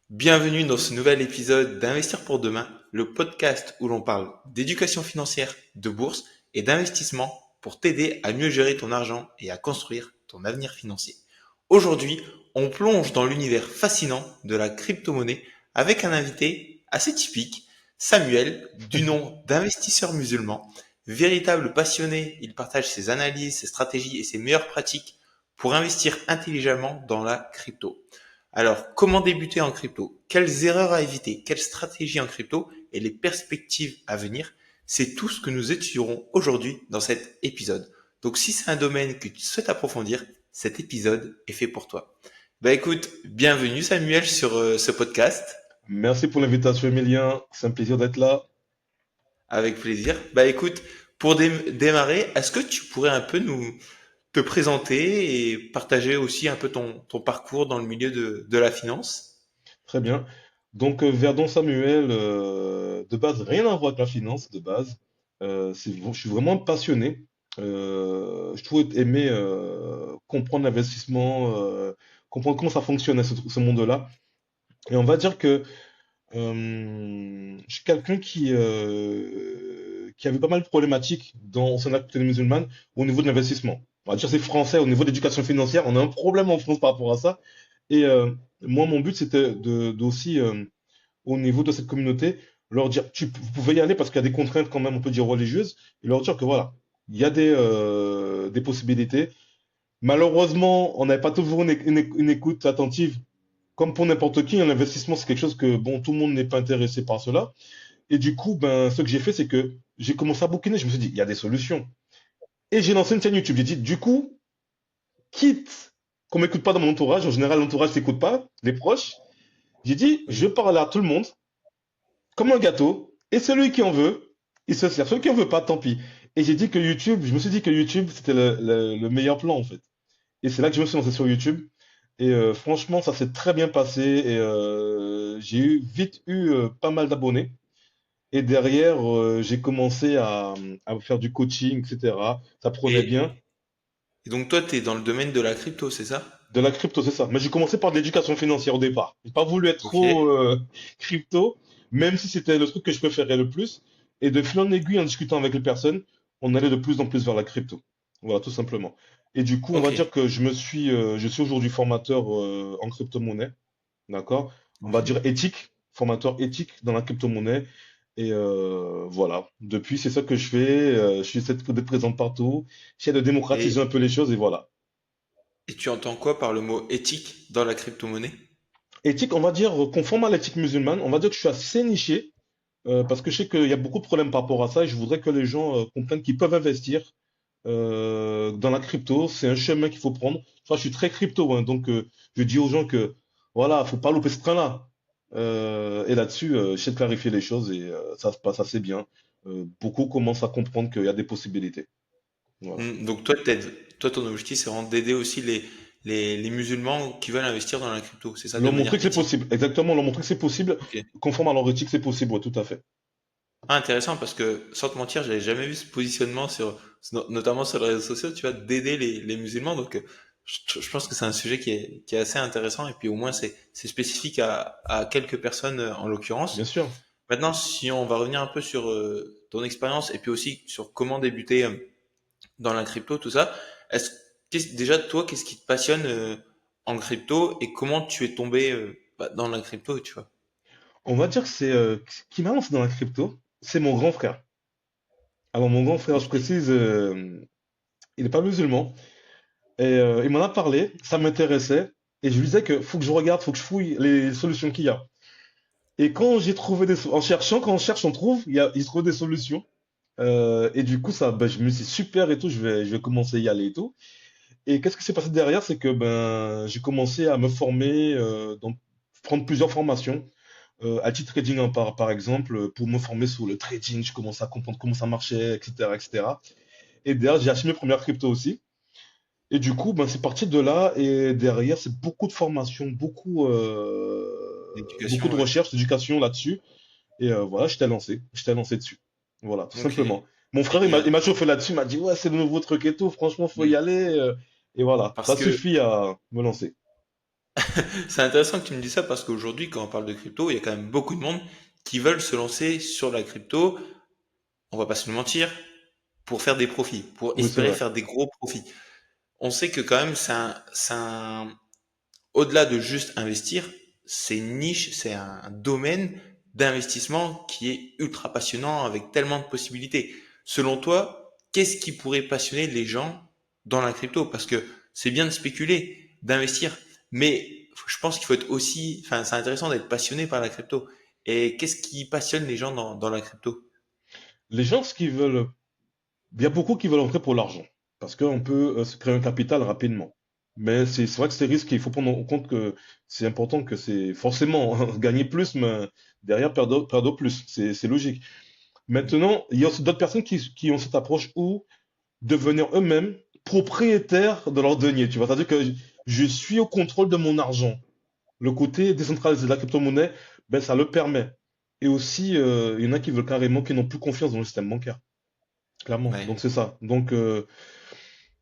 Bienvenue dans ce nouvel épisode d'Investir pour demain, le podcast où l'on parle d'éducation financière, de bourse et d'investissement pour t'aider à mieux gérer ton argent et à construire ton avenir financier. Aujourd'hui, on plonge dans l'univers fascinant de la crypto-monnaie avec un invité assez typique, Samuel, du nom d'investisseur musulman. Véritable passionné, il partage ses analyses, ses stratégies et ses meilleures pratiques pour investir intelligemment dans la crypto. Alors, comment débuter en crypto? Quelles erreurs à éviter? Quelles stratégies en crypto et les perspectives à venir? C'est tout ce que nous étudierons aujourd'hui dans cet épisode. Donc, si c'est un domaine que tu souhaites approfondir, cet épisode est fait pour toi. Bah écoute, bienvenue Samuel sur ce podcast. Merci pour l'invitation, Emilien. C'est un plaisir d'être là. Avec plaisir. Bah écoute, pour démarrer, est-ce que tu pourrais un peu nous te présenter et partager aussi un peu ton parcours dans le milieu de la finance? Très bien. Donc, Verdon Samuel, de base, rien à voir avec la finance, de base. Je suis vraiment passionné. Je trouve aimer comprendre l'investissement, comprendre comment ça fonctionne, ce monde-là. Et on va dire que je suis quelqu'un qui avait pas mal de problématiques dans son activité musulmane au niveau de l'investissement. On va dire c'est français, au niveau de l'éducation financière, on a un problème en France par rapport à ça. Et moi, mon but, c'était d'aussi, au niveau de cette communauté, leur dire, vous pouvez y aller parce qu'il y a des contraintes quand même, on peut dire religieuses, et leur dire que voilà, il y a des possibilités. Malheureusement, on n'avait pas toujours une écoute attentive comme pour n'importe qui, un investissement, c'est quelque chose que, bon, tout le monde n'est pas intéressé par cela. Et du coup, ben, ce que j'ai fait, c'est que j'ai commencé à bouquiner. Je me suis dit, il y a des solutions. Et j'ai lancé une chaîne YouTube. J'ai dit, du coup, quitte qu'on m'écoute pas dans mon entourage, en général, l'entourage s'écoute pas, les proches, j'ai dit, je Oui. parle à tout le monde, comme un gâteau, et celui qui en veut, il se sert. Celui qui en veut pas, tant pis. Et j'ai dit que YouTube, je me suis dit que YouTube, c'était le meilleur plan, en fait. Et c'est là que je me suis lancé sur YouTube. Et franchement, ça s'est très bien passé. Et vite eu pas mal d'abonnés. Et derrière, j'ai commencé à faire du coaching, etc. Ça prenait bien. Et, et donc toi, tu es dans le domaine de la crypto, c'est ça? De la crypto, c'est ça. Mais j'ai commencé par de l'éducation financière au départ. J'ai pas voulu être Ok. trop crypto, même si c'était le truc que je préférais le plus. Et de fil en aiguille, en discutant avec les personnes, on allait de plus en plus vers la crypto. Voilà, tout simplement. Et du coup, on va Ok. dire que je suis aujourd'hui formateur en crypto-monnaie. D'accord? On va Ok. dire éthique, formateur éthique dans la crypto-monnaie. Et voilà. Depuis, c'est ça que je fais. Je suis d'être présent partout. J'essaie de démocratiser un Et, peu les choses et voilà. et tu entends quoi par le mot éthique dans la crypto-monnaie? Éthique, on va dire conforme à l'éthique musulmane. On va dire que je suis assez niché parce que je sais qu'il y a beaucoup de problèmes par rapport à ça et je voudrais que les gens comprennent qu'ils peuvent investir dans la crypto. C'est un chemin qu'il faut prendre. Enfin, je suis très crypto, hein, donc je dis aux gens que voilà, faut pas louper ce train-là. Et là-dessus, j'essaie de clarifier les choses et ça se passe assez bien. Beaucoup commencent à comprendre qu'il y a des possibilités. Voilà. Donc toi, toi, ton objectif, c'est vraiment d'aider aussi les musulmans qui veulent investir dans la crypto. C'est ça de Leur manière montrer que c'est éthique. possible. Exactement, leur montrer que c'est possible. Ok. Conforme à leur éthique, c'est possible, ouais, tout à fait. Ah, intéressant parce que sans te mentir, j'avais jamais vu ce positionnement notamment sur les réseaux sociaux, tu vois, d'aider les musulmans. Donc, je pense que c'est un sujet qui est assez intéressant et puis au moins c'est spécifique à quelques personnes en Bien l'occurrence. sûr. Maintenant, si on va revenir un peu sur ton expérience et puis aussi sur comment débuter dans la crypto, tout ça, est-ce déjà toi, qu'est-ce qui te passionne en crypto et comment tu es tombé dans la crypto, tu vois? On va dire que c'est ce qui m'a lancé dans la crypto, c'est mon grand frère. Alors mon grand frère, je Ok. précise, il n'est pas musulman. Et il m'en a parlé, ça m'intéressait. Et je lui disais que faut que je regarde, faut que je fouille les solutions qu'il y a. Et quand j'ai trouvé en cherchant, quand on cherche, on trouve, il se trouve des solutions. Et du coup, ça, ben, je me suis dit, super et tout, je vais commencer à y aller et tout. Et qu'est-ce qui s'est passé derrière? C'est que ben, j'ai commencé à me former, prendre plusieurs formations. À titre trading, hein, par exemple, pour me former sur le trading, je commençais à comprendre comment ça marchait, etc., etc. Et cetera. Et derrière, j'ai acheté mes premières cryptos aussi. Et du coup, ben, c'est parti de là. Et derrière, c'est beaucoup de formation, beaucoup de L'éducation, ouais. recherche, d'éducation là-dessus. Et voilà, je t'ai lancé dessus. Voilà, tout Ok. simplement. Mon frère, Et, il m'a chauffé là-dessus, il m'a dit, ouais, c'est le nouveau truc et tout, franchement, faut y hmm. aller. Et voilà, Parce ça que suffit à me lancer. C'est intéressant que tu me dises ça parce qu'aujourd'hui, quand on parle de crypto, il y a quand même beaucoup de monde qui veulent se lancer sur la crypto. On va pas se le mentir, pour faire des profits, pour Oui, c'est espérer vrai. faire des gros profits. On sait que quand même, au-delà de juste investir, c'est une niche, c'est un domaine d'investissement qui est ultra passionnant avec tellement de possibilités. Selon toi, qu'est-ce qui pourrait passionner les gens dans la crypto? Parce que c'est bien de spéculer, d'investir, mais je pense qu'il faut être aussi, enfin, c'est intéressant d'être passionné par la crypto. Et qu'est-ce qui passionne les gens dans la crypto? Les gens, ce qu'ils veulent, il y a beaucoup qui veulent entrer pour l'argent, parce qu'on peut se créer un capital rapidement. Mais c'est vrai que c'est risqué. Il faut prendre en compte que c'est important que c'est forcément gagner plus, mais derrière perdre plus. C'est logique. Maintenant, il y a aussi d'autres personnes qui ont cette approche où devenir eux-mêmes propriétaires de leur denier. Tu vois, c'est-à-dire que je suis au contrôle de mon argent. Le côté décentralisé de la crypto-monnaie, ben, ça le permet. Et aussi, il y en a qui veulent carrément, qui n'ont plus confiance dans le système bancaire. Clairement. Ouais. Donc c'est ça. Donc il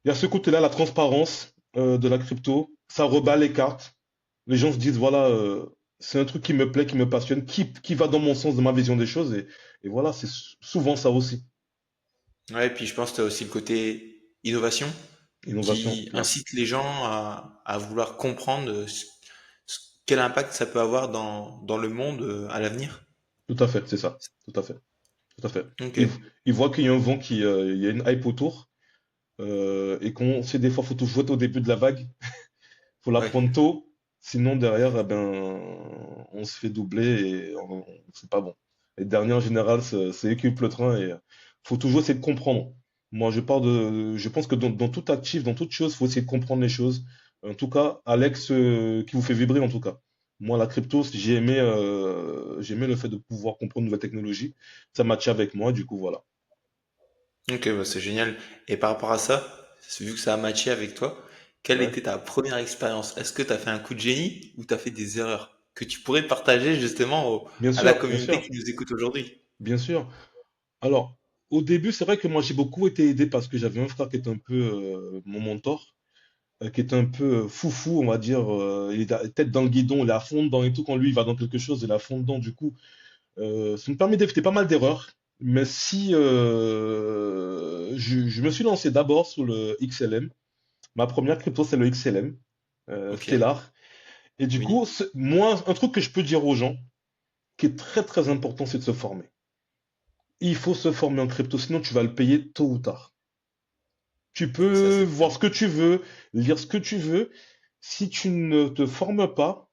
y a ce côté-là, la transparence de la crypto. Ça rebat les cartes. Les gens se disent, voilà, c'est un truc qui me plaît, qui me passionne, qui va dans mon sens, dans ma vision des choses. Et voilà, c'est souvent ça aussi. Ouais, puis je pense que tu as aussi le côté innovation Innovation, qui yeah. incite les gens à vouloir comprendre quel impact ça peut avoir dans le monde à l'avenir. Tout à fait, c'est ça. Tout à fait. Tout à fait. Ok, Ils voient qu'il y a un vent, il y a une hype autour. Et qu'on sait des fois, faut tout jouer au début de la vague. Faut la ouais, prendre tôt. Sinon, derrière, eh ben, on se fait doubler et c'est pas bon. Les derniers, en général, c'est eux qui occupent le train et faut toujours essayer de comprendre. Moi, je pense que dans tout actif, dans toute chose, faut essayer de comprendre les choses. En tout cas, Alex, qui vous fait vibrer, en tout cas. Moi, la crypto, j'ai aimé le fait de pouvoir comprendre de nouvelles technologies. Ça matchait avec moi, du coup, voilà. ok, bah c'est génial. Et par rapport à ça, vu que ça a matché avec toi, quelle Ouais, était ta première expérience? Est-ce que tu as fait un coup de génie ou tu as fait des erreurs que tu pourrais partager justement bien à la sûr, bien communauté sûr, qui nous écoute aujourd'hui? bien sûr. Alors, au début, c'est vrai que moi, j'ai beaucoup été aidé parce que j'avais un frère qui était un peu mon mentor, qui était un peu foufou, on va dire. Il est tête dans le guidon, il est à fond dedans et tout. Quand lui, il va dans quelque chose, il est à fond dedans. Du coup, ça me permet d'éviter pas mal d'erreurs. Mais si je me suis lancé d'abord sous le XLM. Ma première crypto, c'est le XLM, Ok, Stellar. Et du oui, coup, moi, un truc que je peux dire aux gens, qui est très très important, c'est de se former. Il faut se former en crypto, sinon tu vas le payer tôt ou tard. Tu ça peux c'est clair. voir ce que tu veux, lire ce que tu veux. Si tu ne te formes pas,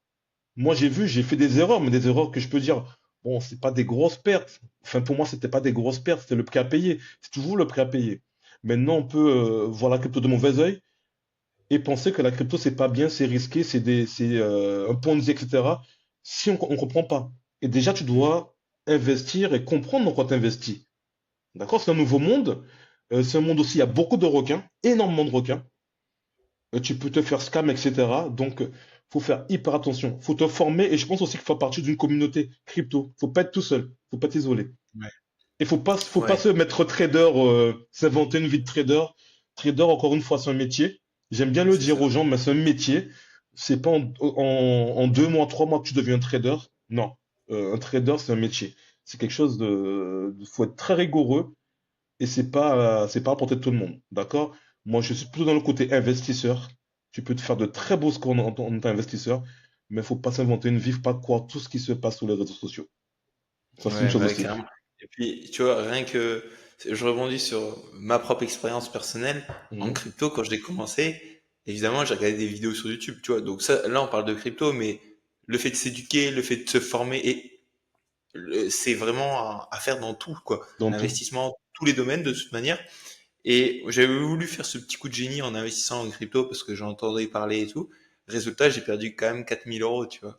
moi j'ai fait des erreurs, mais des erreurs que je peux dire, bon, c'est pas des grosses pertes. Enfin, pour moi, c'était pas des grosses pertes, c'était le prix à payer. C'est toujours le prix à payer. Maintenant, on peut voir la crypto de mauvais œil et penser que la crypto, c'est pas bien, c'est risqué, c'est un Ponzi, etc. Si on comprend pas. Et déjà, tu dois investir et comprendre dans quoi tu investis. D'accord? C'est un nouveau monde. C'est un monde aussi, il y a beaucoup de requins, énormément de requins. Tu peux te faire scam, etc. Donc, faut faire hyper attention. Faut te former et je pense aussi qu'il faut faire partie d'une communauté crypto. Faut pas être tout seul. Faut pas t'isoler. Ouais. Et faut pas Ouais, se mettre trader, s'inventer une vie de trader. Trader, encore une fois, c'est un métier. J'aime bien le c'est dire ça. aux gens, mais c'est un métier. C'est pas en 2 mois, 3 mois que tu deviens un trader. Non. Un trader, c'est un métier. C'est quelque chose faut être très rigoureux et c'est pas à la portée de tout le monde. D'accord? Moi, je suis plutôt dans le côté investisseur. Tu peux te faire de très beaux scores en tant qu'investisseur, mais faut pas s'inventer une vie, faut pas croire tout ce qui se passe sur les réseaux sociaux. Ça, c'est une Ouais, chose ouais, aussi. carrément. Et puis, tu vois, rien que, je rebondis sur ma propre expérience personnelle en Mhm. crypto quand j'ai commencé. Évidemment, j'ai regardé des vidéos sur YouTube, tu vois. Donc ça, là, on parle de crypto, mais le fait de s'éduquer, le fait de se former, et c'est vraiment à faire dans tout, quoi. Dans tout. L'investissement, tous les domaines de toute manière. Et j'avais voulu faire ce petit coup de génie en investissant en crypto parce que j'entendais parler et tout. Résultat, j'ai perdu quand même 4 000 euros, tu vois.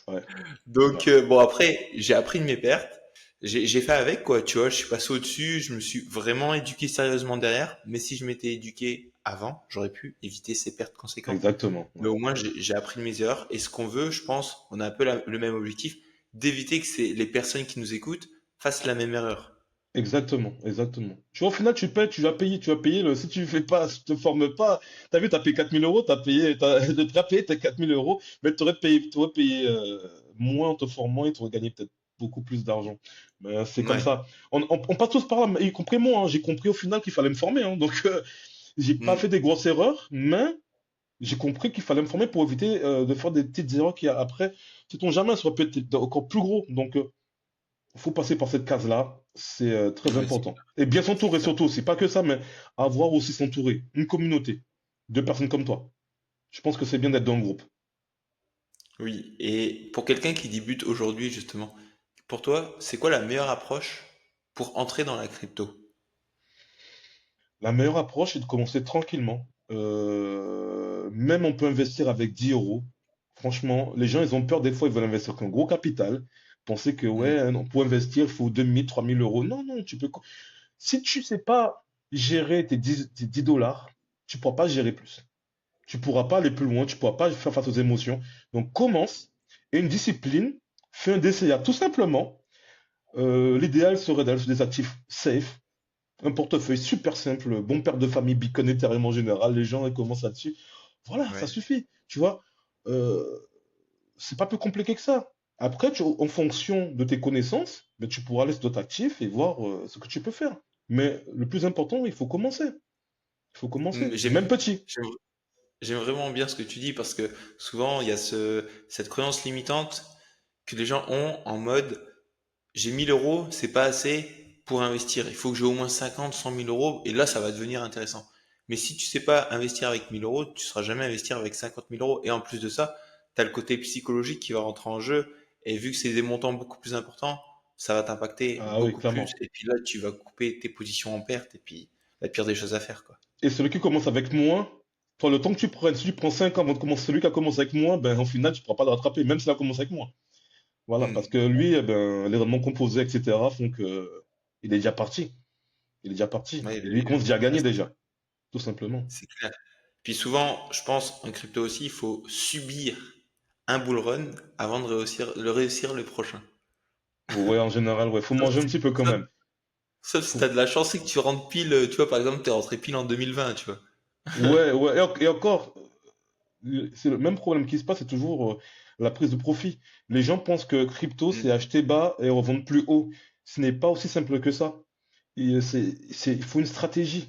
Ouais, ouais. Donc bon après j'ai appris de mes pertes, j'ai fait avec quoi, tu vois, je suis passé au-dessus, je me suis vraiment éduqué sérieusement derrière, mais si je m'étais éduqué avant, j'aurais pu éviter ces pertes conséquentes. Exactement. Mais Ouais. au moins j'ai appris de mes erreurs et ce qu'on veut, je pense, on a un peu le même objectif, d'éviter que les personnes qui nous écoutent fassent la même erreur. Exactement, exactement. Tu vois, au final, tu payes, tu vas payer si tu fais pas, si tu te formes pas, t'as vu, t'as payé 4 000 euros, t'as payé tes 4 000 euros, mais t'aurais payé moins en te formant et t'aurais gagné peut-être beaucoup plus d'argent. Mais c'est comme Ouais. ça. On passe tous par là, y compris moi, hein. J'ai compris au final qu'il fallait me former, hein. Donc, j'ai pas fait Mm. des grosses erreurs, mais j'ai compris qu'il fallait me former pour éviter de faire des petites erreurs qui, après, sait-on jamais, ça aurait pu être encore plus gros. Donc, faut passer par cette case-là, c'est très Ouais, important. Et bien c'est s'entourer clair. surtout, c'est pas que ça, mais avoir aussi s'entourer, une communauté de personnes comme toi. Je pense que c'est bien d'être dans le groupe. Oui. Et pour quelqu'un qui débute aujourd'hui, justement, pour toi, c'est quoi la meilleure approche pour entrer dans la crypto? La meilleure approche, c'est de commencer tranquillement. Même on peut investir avec 10 euros. Franchement, les gens, ils ont peur des fois, ils veulent investir avec un gros capital. Penser que, Mm. ouais, non, pour investir, il faut 2000, 3000 euros. Non, non, tu peux. Si tu sais pas gérer tes 10 dollars, tu pourras pas gérer plus. Tu pourras pas aller plus loin, tu pourras pas faire face aux émotions. Donc commence et une discipline, fais un DCA tout simplement. L'idéal serait d'aller sur des actifs safe, un portefeuille super simple, bon père de famille, Bitcoin, Ethereum en général, les gens ils commencent là-dessus. Voilà, ça Ouais. suffit. Tu vois, euh, c'est pas plus compliqué que ça. Après, en fonction de tes connaissances, ben, tu pourras aller sur d'autres actifs et voir ce que tu peux faire. Mais le plus important, il faut commencer. Il faut commencer, Mm, même petit. j'aime, j'aime vraiment bien ce que tu dis parce que souvent il y a cette croyance limitante que les gens ont en mode j'ai 1 000 euros, c'est pas assez pour investir. Il faut que j'ai au moins 50, 100 000 euros et là ça va devenir intéressant. Mais si tu sais pas investir avec 1 000 euros, tu sauras jamais investir avec 50 000 euros. Et en plus de ça, tu as le côté psychologique qui va rentrer en jeu. Et vu que c'est des montants beaucoup plus importants, ça va t'impacter Ah oui, beaucoup plus. clairement. Et puis là, tu vas couper tes positions en perte et puis la pire des choses à faire, quoi. Et celui qui commence avec moins, toi, le temps que tu prennes, si tu prends 5 ans avant de commencer, celui qui a commencé avec moins, ben, au final, tu ne pourras pas le rattraper, même s'il a commencé avec moins. Voilà, parce que Hmm. lui, eh ben, les rendements composés, etc., font que il est déjà parti. Il est déjà parti. Ouais, Et lui, il commence déjà à ouais, gagner déjà, tout simplement. c'est clair. Puis souvent, je pense, en crypto aussi, il faut subir un bull run avant de réussir le prochain. Ouais, en général, ouais, faut Sauf, manger un petit peu quand sauf- même. sauf si Faut- t'as de la chance et que tu rentres pile, tu vois, par exemple, t'es rentré pile en 2020, tu vois. Ouais, ouais, et encore, c'est le même problème qui se passe, c'est toujours la prise de profit. Les gens pensent que crypto, c'est Mm. acheter bas et revendre plus haut. Ce n'est pas aussi simple que ça. Et il faut une stratégie.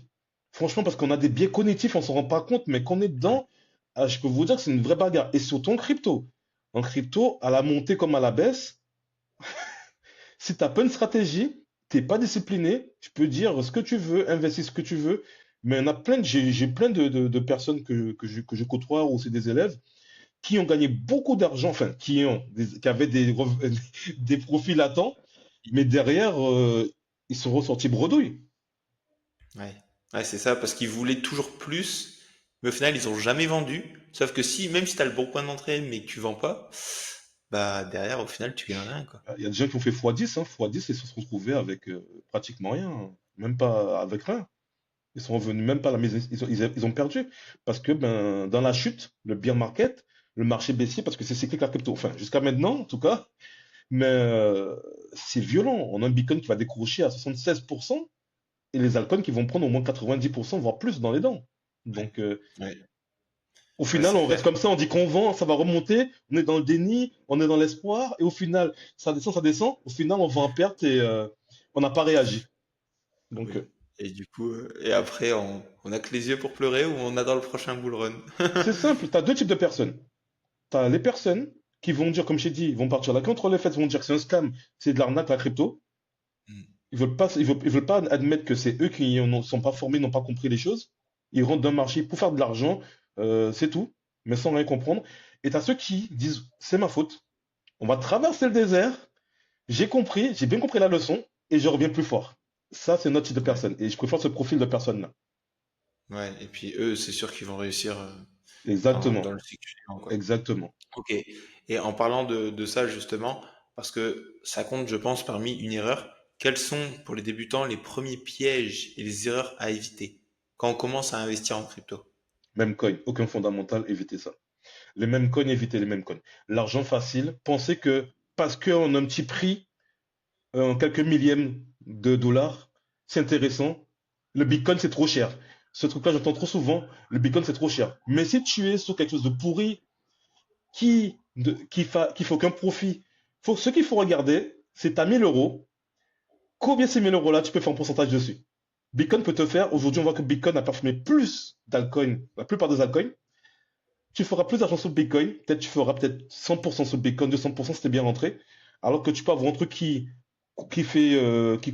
Franchement, parce qu'on a des biais cognitifs, on s'en rend pas compte, mais qu'on est Ouais. dedans, ah, je peux vous dire que c'est une vraie bagarre. Et surtout en crypto. En crypto, à la montée comme à la baisse, si t'as pas une stratégie, t'es pas discipliné, tu peux dire ce que tu veux, investir ce que tu veux, mais on a j'ai plein de personnes que je côtoie ou c'est des élèves qui ont gagné beaucoup d'argent, enfin, qui avaient des profits latents, mais derrière, ils sont ressortis bredouilles. Ouais, ouais, c'est ça, parce qu'ils voulaient toujours plus, mais au final, ils ont jamais vendu. Sauf que si, même si t'as le bon point d'entrée, mais que tu vends pas, bah, derrière, au final, tu gagnes rien, quoi. Il y a des gens qui ont fait x10, hein, x10 et se sont retrouvés avec pratiquement rien, hein, même pas avec rien. Ils sont revenus même pas à la maison, ils ont perdu. Parce que ben, dans la chute, le bear market, le marché baissier, parce que c'est cyclique la crypto, enfin jusqu'à maintenant en tout cas, mais c'est violent. On a un Bitcoin qui va décrocher à 76% et les altcoins qui vont prendre au moins 90%, voire plus dans les dents. Donc Ouais, au ouais, final, c'est on reste clair. comme ça, on dit qu'on vend, ça va remonter, on est dans le déni, on est dans l'espoir, et au final, ça descend, ça descend, au final, on vend en perte et on n'a pas réagi. Donc, Oui. Et du coup, et après, on a que les yeux pour pleurer ou on attend le prochain bull run. c'est simple, tu as deux types de personnes. Tu as les personnes qui vont dire, comme j'ai dit, ils vont partir là contre les faits, ils vont dire que c'est un scam, c'est de l'arnaque, la crypto. Mm. Ils veulent pas admettre que c'est eux qui ne sont pas formés, n'ont pas compris les choses. Ils rentrent dans le marché pour faire de l'argent, c'est tout, mais sans rien comprendre. Et tu as ceux qui disent, c'est ma faute, on va traverser le désert. J'ai compris, j'ai bien compris la leçon et je reviens plus fort. Ça, c'est notre type de Ouais. personne et je préfère ce profil de personne-là. Ouais. Et puis eux, c'est sûr qu'ils vont réussir dans Exactement, le cycle suivant, quoi. exactement. Ok. Et en parlant de ça, justement, parce que ça compte, je pense, parmi une erreur, quels sont, pour les débutants, les premiers pièges et les erreurs à éviter quand on commence à investir en crypto? Même coin, aucun fondamental, évitez ça. Les mêmes coins, évitez les mêmes coins. L'argent facile, pensez que parce qu'on a un petit prix, en quelques millièmes de dollars, c'est intéressant. Le Bitcoin, c'est trop cher. Ce truc-là, j'entends trop souvent, le Bitcoin, c'est trop cher. Mais si tu es sur quelque chose de pourri, qui fait aucun profit, ce qu'il faut regarder, c'est à 1000 euros, combien ces 1000 euros-là, tu peux faire un pourcentage dessus. Bitcoin peut te faire, aujourd'hui, on voit que Bitcoin a parfumé plus d'altcoins, la plupart des altcoins. Tu feras plus d'argent sur le Bitcoin, peut-être tu feras peut-être 100% sur le Bitcoin, 200% si t'es bien rentré, alors que tu peux avoir un truc qui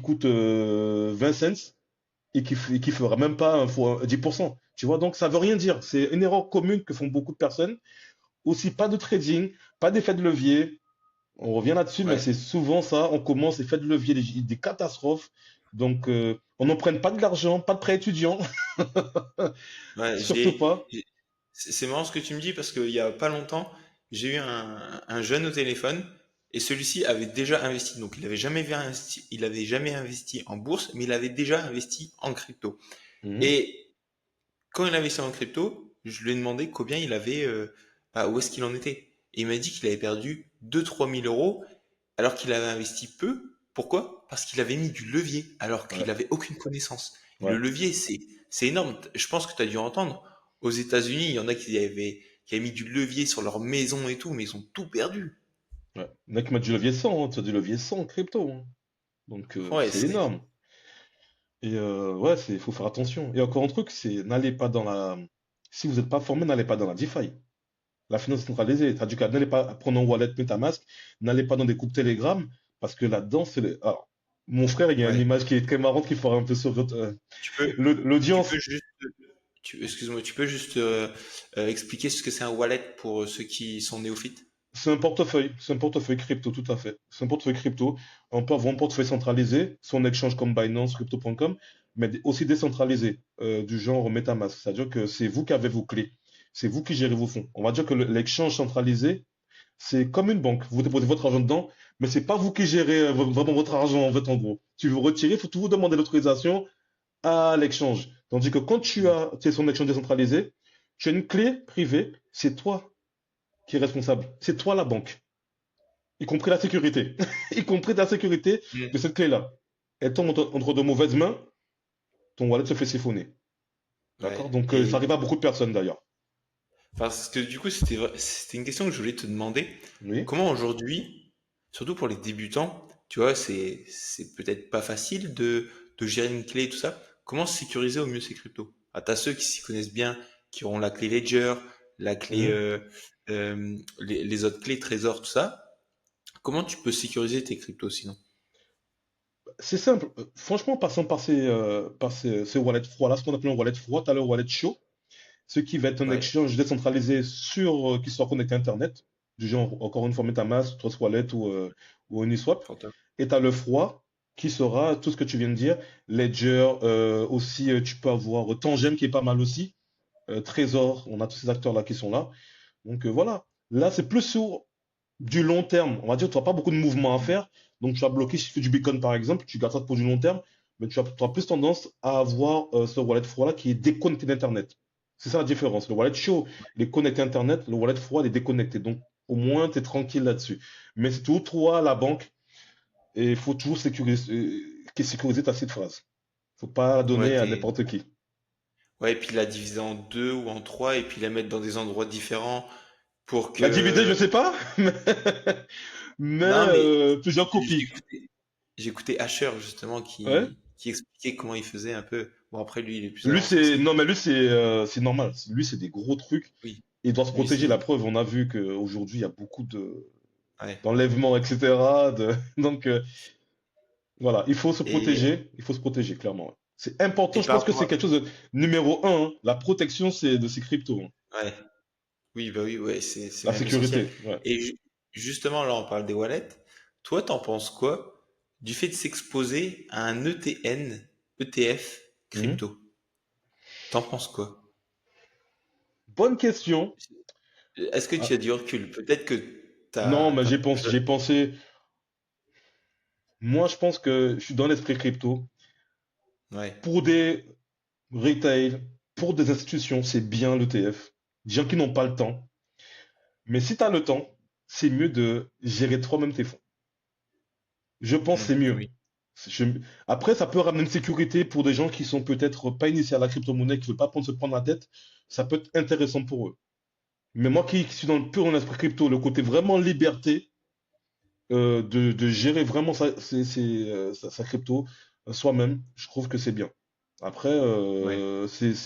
coûte 20 cents et qui fera même pas 10%. Tu vois, donc ça veut rien dire. C'est une erreur commune que font beaucoup de personnes. Aussi, pas de trading, pas d'effet de levier. On revient là-dessus, mais Ouais, c'est souvent ça. On commence effet de levier, des catastrophes. Donc, on n'en prenne pas de l'argent, pas de prêt étudiant, ouais, surtout pas. c'est marrant ce que tu me dis parce qu'il y a pas longtemps, j'ai eu un jeune au téléphone et celui-ci avait déjà investi. Donc il avait jamais investi en bourse, mais il avait déjà investi en crypto. Mhm. Et quand il investit en crypto, je lui ai demandé combien il avait, où est-ce qu'il en était. Et il m'a dit qu'il avait perdu 2 3 000 euros alors qu'il avait investi peu. Pourquoi? Parce qu'il avait mis du levier alors qu'il Ouais, avait aucune connaissance. Et le ouais, levier, c'est énorme. Je pense que tu as dû entendre. Aux États-Unis, il y en a qui avaient mis du levier sur leur maison et tout, mais ils ont tout perdu. ouais. Il y en a qui mettent du levier 100, hein, tu as du levier 100 en crypto, hein. Donc, Ouais, c'est énorme. Et ouais, faut faire attention. Et encore un truc, c'est n'allez pas dans la. Si vous n'êtes pas formé, n'allez pas dans la DeFi. La finance centralisée, c'est-à-dire que n'allez pas prendre un wallet MetaMask, n'allez pas dans des groupes Telegram, parce que là-dedans, Alors, mon frère, il y a une ouais. image qui est très marrante qu'il faudra un peu sur Tu peux, tu peux l'audience. juste, excuse-moi, tu peux juste expliquer ce que c'est un wallet pour ceux qui sont néophytes? C'est un portefeuille crypto, tout à fait. C'est un portefeuille crypto. On peut avoir un portefeuille centralisé, son exchange comme Binance, crypto.com, mais aussi décentralisé, du genre MetaMask. C'est-à-dire que c'est vous qui avez vos clés. C'est vous qui gérez vos fonds. On va dire que l'exchange centralisé, c'est comme une banque. Vous déposez votre argent dedans, mais c'est pas vous qui gérez vraiment votre argent, en fait, en gros. Si vous retirez, il faut toujours demander l'autorisation à l'exchange. Tandis que quand tu es son exchange décentralisé, tu as une clé privée, c'est toi qui es responsable. C'est toi la banque. Y compris la sécurité. Y compris la sécurité de Mm. cette clé-là. Elle tombe entre de mauvaises mains, ton wallet se fait siphonner. D'accord? Ouais. Donc, ça Et arrive à beaucoup de personnes, d'ailleurs. parce que du coup, c'était une question que je voulais te demander. Oui. Comment aujourd'hui, surtout pour les débutants, tu vois, c'est peut-être pas facile de gérer une clé et tout ça. Comment sécuriser au mieux ces cryptos? Ah, t'as ceux qui s'y connaissent bien, qui auront la clé Ledger, la clé, Mhm. les autres clés Trésor, tout ça. Comment tu peux sécuriser tes cryptos sinon? C'est simple. Franchement, passons ces wallets froids-là, ce qu'on appelle un wallet froid, tu as le wallet chaud, ce qui va être un Ouais. exchange décentralisé qui soit connecté à Internet, du genre, encore une fois, MetaMask, Trust Wallet ou Uniswap. Fantôme. Et tu as le froid, qui sera tout ce que tu viens de dire. Ledger, aussi, tu peux avoir Tangem, qui est pas mal aussi. Trésor, on a tous ces acteurs-là qui sont là. Donc voilà. Là, c'est plus sur du long terme. On va dire que tu n'as pas beaucoup de mouvements à faire. Donc tu vas bloquer si tu fais du Bitcoin par exemple, tu gardes ça pour du long terme, mais tu auras plus tendance à avoir ce wallet froid-là qui est déconnecté d'Internet. C'est ça la différence. Le wallet chaud, il est connecté à Internet, le wallet froid, il est déconnecté. Donc au moins, tu es tranquille là-dessus. Mais c'est toujours toi, la banque, et il faut toujours sécuriser ta seed phrase. Faut pas la Ouais, donner à n'importe qui. ouais, et puis la diviser en deux ou en trois et puis la mettre dans des endroits différents pour La diviser, je que. sais pas, mais Non, mais plusieurs j'ai copies. écouté, j'ai écouté Asher justement Ouais. qui expliquait comment il faisait un peu. Bon, après lui, il est plus Lui, avancé que ça. non, mais lui, c'est normal. Lui, c'est des gros trucs. Oui, Il doit se lui, protéger. La c'est. preuve, on a vu qu'aujourd'hui, il y a beaucoup Ouais. d'enlèvements, etc. Donc, voilà, il faut se Et, protéger. Il faut se protéger, clairement. Ouais. C'est important. et Je par pense que rapport c'est à. quelque chose de numéro un, hein. La protection, c'est de ces cryptos, hein. Ouais. Oui, bah oui, ouais, c'est La même essentiel. sécurité. Ouais. Et justement, là, on parle des wallets. Toi, t'en penses quoi du fait de s'exposer à un ETF Mhm. crypto? T'en penses quoi? Bonne question. Est-ce que tu as Ah, du recul? Peut-être que non, mais t'as j'ai pensé. Moi, je pense que je suis dans l'esprit crypto. ouais. Pour des retail, pour des institutions, c'est bien l'ETF. Des gens qui n'ont pas le temps. Mais si tu as le temps, c'est mieux de gérer toi-même tes fonds. Je pense que c'est Hmm, mieux. oui. Je- Après, ça peut ramener une sécurité pour des gens qui sont peut-être pas initiés à la crypto-monnaie, qui veulent pas se prendre la tête. Ça peut être intéressant pour eux. Mais moi qui suis dans le pur dans l'esprit crypto, le côté vraiment liberté, de gérer vraiment sa crypto soi-même, je trouve que c'est bien. Après, Ouais.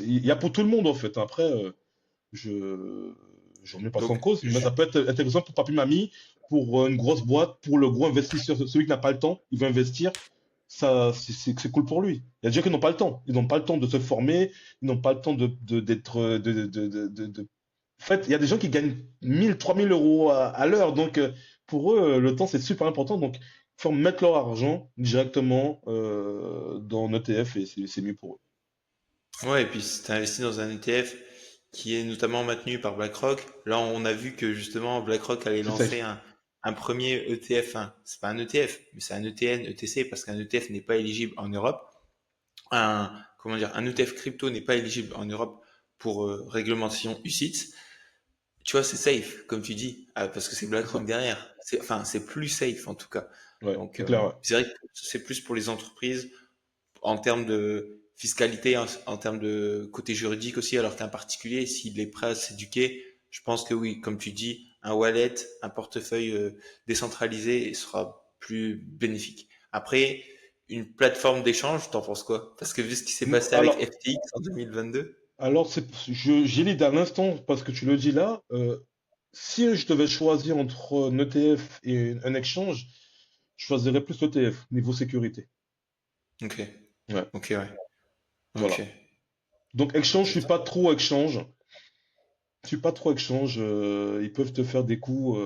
il y a pour tout le monde en fait. Après, je je remets pas ça en Donc, cause, mais ça peut être intéressant pour papy mamie, pour une grosse boîte, pour le gros investisseur, celui qui n'a pas le temps, il veut investir, ça c'est cool pour lui. Il y a des gens qui n'ont pas le temps, ils n'ont pas le temps de se former, ils n'ont pas le temps d'être En fait, il y a des gens qui gagnent 1000, 3000 euros à l'heure, donc pour eux le temps c'est super important, donc il faut mettre leur argent directement dans un ETF et c'est mieux pour eux. ouais, et puis si tu investi dans un ETF qui est notamment maintenu par BlackRock, là on a vu que justement BlackRock allait C'est lancer safe. un premier ETF, enfin, c'est pas un ETF, mais c'est un ETN, ETC, parce qu'un ETF n'est pas éligible en Europe. Comment dire, un ETF crypto n'est pas éligible en Europe pour réglementation UCITS. Tu vois, c'est safe, comme tu dis, parce que c'est C'est ça. BlackRock derrière. Enfin, c'est plus safe en tout cas. Ouais, Donc, c'est clair, ouais. c'est vrai que c'est plus pour les entreprises en termes de fiscalité, en termes de côté juridique aussi, alors qu'un particulier, s'il est prêt à s'éduquer, je pense que oui, comme tu dis, un wallet, un portefeuille décentralisé sera plus bénéfique. Après, une plateforme d'échange, t'en penses quoi? Parce que vu ce qui s'est passé avec Alors, FTX en 2022. j'hésite à l'instant parce que tu le dis là. Si je devais choisir entre un ETF et un exchange, je choisirais plus l'ETF niveau sécurité. Ok, Ouais, ok, ouais, ok. voilà. Donc exchange, je suis pas trop exchange. Je suis pas trop exchange. Ils peuvent te faire des coups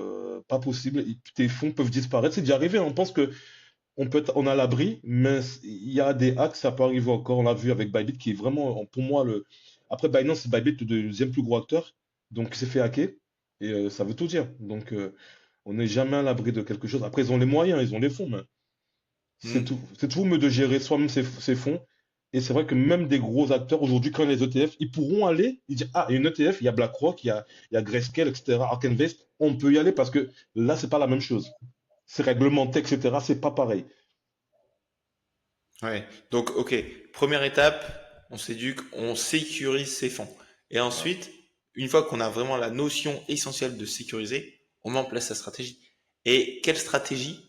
pas possibles. Tes fonds peuvent disparaître. C'est déjà arrivé. On pense que on a l'abri, mais il y a des hacks, ça peut arriver encore. On l'a vu avec Bybit qui est vraiment, pour moi, après Binance, c'est Bybit le deuxième plus gros acteur. Donc, il s'est fait hacker. Et ça veut tout dire. Donc, on n'est jamais à l'abri de quelque chose. Après, ils ont les moyens, ils ont les fonds, mais c'est Hmm. tout. C'est tout mieux de gérer soi-même ses fonds. Et c'est vrai que même des gros acteurs aujourd'hui, quand les ETF, ils pourront aller, ils disent, ah, il y a une ETF, il y a BlackRock, il y a Grayscale, etc., Ark Invest, on peut y aller parce que là, c'est pas la même chose. C'est réglementé, etc., c'est pas pareil. Ouais. Donc, ok. Première étape, on s'éduque, on sécurise ses fonds. Et Voilà. ensuite, une fois qu'on a vraiment la notion essentielle de sécuriser, on met en place sa stratégie. Et quelle stratégie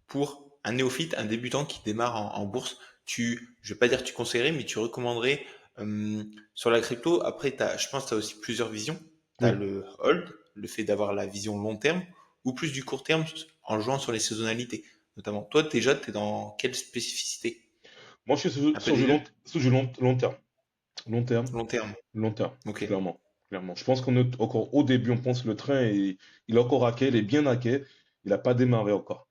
pour un néophyte, un débutant qui démarre en bourse, je vais pas dire tu conseillerais, mais tu recommanderais sur la crypto. Après, je pense que tu as aussi plusieurs visions. Tu as Oui. le hold, le fait d'avoir la vision long terme, ou plus du court terme en jouant sur les saisonnalités. Notamment, toi, déjà, tu es dans quelle spécificité? Moi, je suis sur, Un peu sur des du deux? long terme. Long terme, Long terme. long terme, Ok. clairement. Clairement. Je pense qu'on est encore au début, on pense que le train, il est encore hacké, il est bien hacké, il n'a pas démarré encore,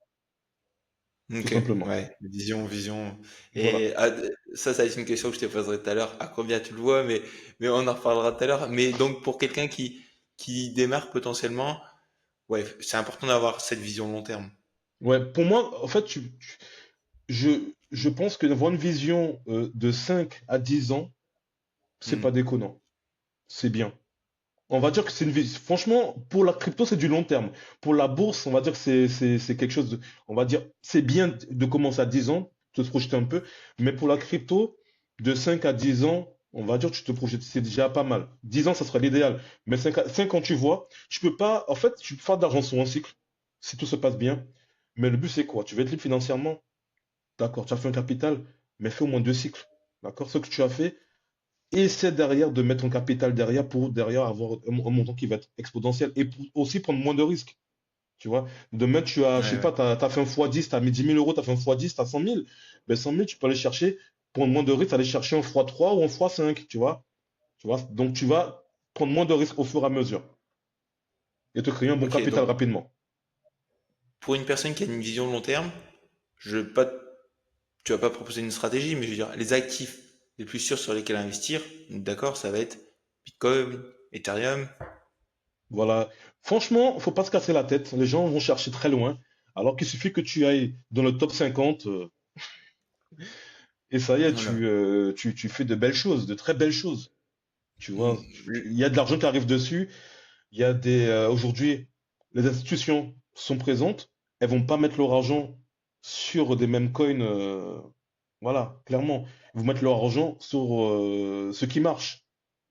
tout Ok. simplement. Ouais. Vision. Voilà. Et ça va être une question que je te poserai tout à l'heure. À combien tu le vois? Mais on en reparlera tout à l'heure. Mais donc, pour quelqu'un qui démarre potentiellement, ouais, c'est important d'avoir cette vision long terme. Ouais, pour moi, en fait, je pense que d'avoir une vision de 5 à 10 ans, c'est pas Hmm. déconnant. C'est bien. On va dire que c'est une vision. Franchement, pour la crypto, c'est du long terme. Pour la bourse, on va dire que c'est quelque chose de, on va dire, c'est bien de commencer à 10 ans, de se projeter un peu. Mais pour la crypto, de 5 à 10 ans, on va dire que tu te projettes, c'est déjà pas mal. 10 ans, ça serait l'idéal. Mais 5 ans, tu vois, tu peux pas, en fait, tu peux faire d'argent sur un cycle, si tout se passe bien. Mais le but, c'est quoi? Tu veux être libre financièrement? D'accord, tu as fait un capital, mais fais au moins 2 cycles. D'accord? Ce que tu as fait, essaie derrière de mettre un capital derrière pour derrière avoir un montant qui va être exponentiel et pour aussi prendre moins de risques. Tu vois, demain, je sais Ouais, pas, ouais. t'as fait un x10, t'as mis 10 000 euros, t'as fait un x10, t'as 100 000. Ben, 100 000, tu peux aller chercher, pour moins de risques, aller chercher un x3 ou un x5, tu vois. Tu vois, donc tu vas prendre moins de risques au fur et à mesure et te créer un bon Ok. capital Donc, rapidement. pour une personne qui a une vision long terme, je veux pas, tu vas pas proposer une stratégie, mais je veux dire, les actifs les plus sûrs sur lesquels investir, d'accord, ça va être Bitcoin, Ethereum. Voilà. Franchement, faut pas se casser la tête. Les gens vont chercher très loin, alors qu'il suffit que tu ailles dans le top 50, et ça y est, Voilà. tu fais de belles choses, de très belles choses. Tu vois, Hmm. il y a de l'argent qui arrive dessus. Il y a aujourd'hui, les institutions sont présentes. Elles vont pas mettre leur argent. sur des mêmes coins. Voilà, clairement. Ils vont mettre leur argent sur ce qui marche.